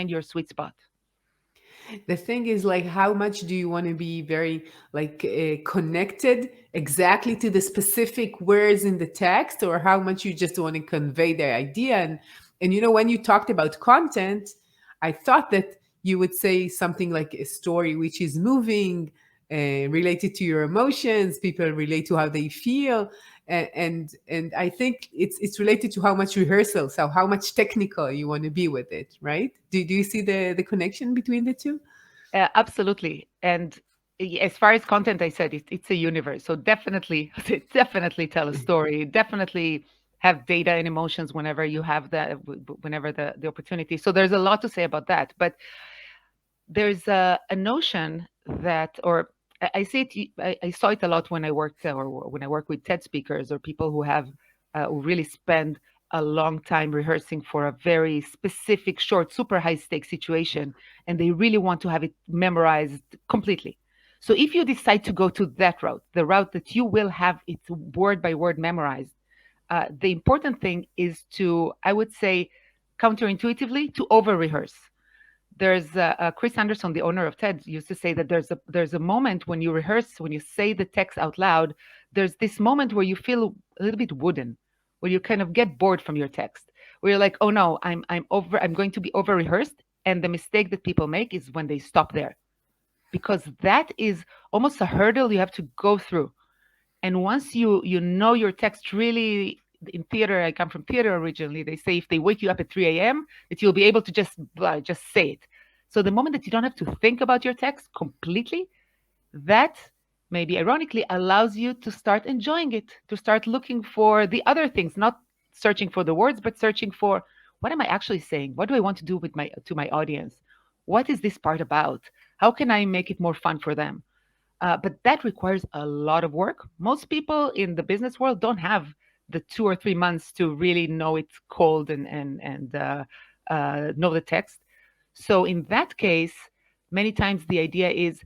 your sweet spot. The thing is, like, how much do you want to be very like connected exactly to the specific words in the text, or how much you just want to convey the idea? And when you talked about content, I thought that you would say something like a story which is moving, related to your emotions, people relate to how they feel. And I think it's related to how much rehearsal, so how much technical you want to be with it, right? Do you see the connection between the two? Absolutely. And as far as content, I said it's a universe. So definitely, definitely tell a story. Definitely have data and emotions whenever you have whenever the opportunity. So there's a lot to say about that. But there's a notion that, or I see it, I saw it a lot when I worked or when I work with TED speakers or people who have who really spend a long time rehearsing for a very specific, short, super high stakes situation, and they really want to have it memorized completely. So if you decide to go to that route, the route that you will have it word by word memorized, the important thing is to, I would say, counterintuitively, to over rehearse. There's Chris Anderson, the owner of TED, used to say that there's a moment when you rehearse, when you say the text out loud. There's this moment where you feel a little bit wooden, where you kind of get bored from your text, where you're like, oh no, I'm going to be over rehearsed. And the mistake that people make is when they stop there, because that is almost a hurdle you have to go through. And once you know your text really, in theater, I come from theater originally, they say if they wake you up at 3 a.m., that you'll be able to just say it. So the moment that you don't have to think about your text completely, that maybe ironically allows you to start enjoying it, to start looking for the other things, not searching for the words, but searching for, what am I actually saying? What do I want to do with my to my audience? What is this part about? How can I make it more fun for them? But that requires a lot of work. Most people in the business world don't have the 2 or 3 months to really know it cold and know the text. So in that case, many times the idea is,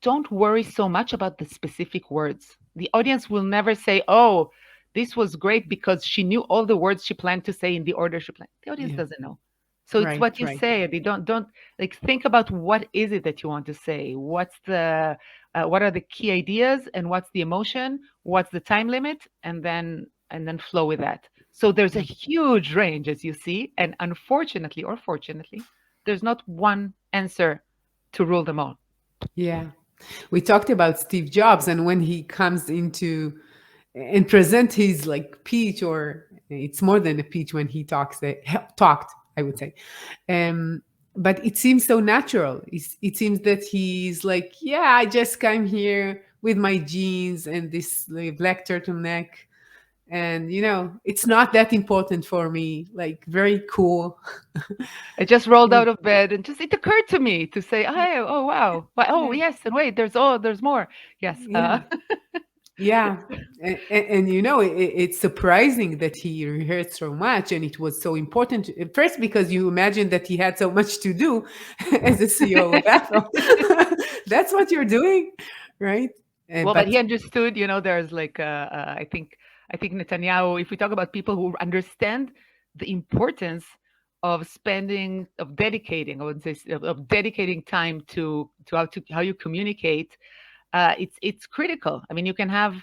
don't worry so much about the specific words. The audience will never say, "Oh, this was great because she knew all the words she planned to say in the order she planned." The audience Yeah. doesn't know. So it's Right, what you right. say. They don't like think about what is it that you want to say. What are the key ideas and what's the emotion? What's the time limit? And then flow with that. So there's a huge range, as you see, and unfortunately or fortunately, there's not one answer to rule them all. Yeah. We talked about Steve Jobs, and when he comes into and present his like pitch, or it's more than a pitch when he talked, I would say. Um, but it seems so natural. It seems that he's like, yeah, I just came here with my jeans and this like, black turtleneck, and it's not that important for me. Like, very cool. I just rolled out of bed and just it occurred to me to say, oh wow, oh Yeah, yes, and wait, there's more. Yes, yeah. Yeah, and it's surprising that he rehearsed so much, and it was so important. At first, because you imagine that he had so much to do as a CEO of Apple. That's what you're doing, right? well, but he But understood. There's like I think Netanyahu. If we talk about people who understand the importance of dedicating, I would say, of dedicating time to how you communicate, it's critical. I mean, you can have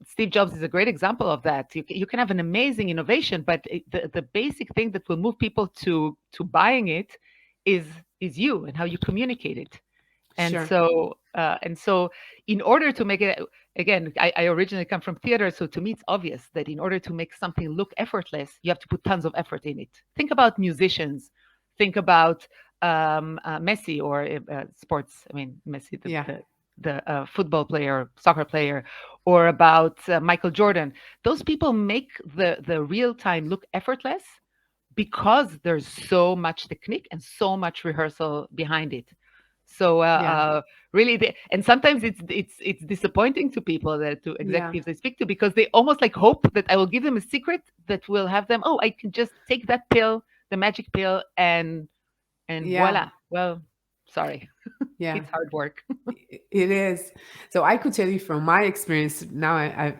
Steve Jobs is a great example of that. You can have an amazing innovation, but the basic thing that will move people to buying it is is you and how you communicate it. And sure, so in order to make it, again, I originally come from theater, so to me it's obvious that in order to make something look effortless, you have to put tons of effort in it. Think about musicians. Think about Messi or sports. I mean, Messi, the yeah, the the football player, soccer player, or about Michael Jordan. Those people make the real time look effortless because there's so much technique and so much rehearsal behind it. So yeah, really, and sometimes it's disappointing to people, that to yeah, executives I speak to, because they almost like hope that I will give them a secret that will have them. Oh, I can just take that pill, the magic pill, and yeah, voila. Well, sorry, yeah. it's hard work. It is. So I could tell you from my experience. Now I've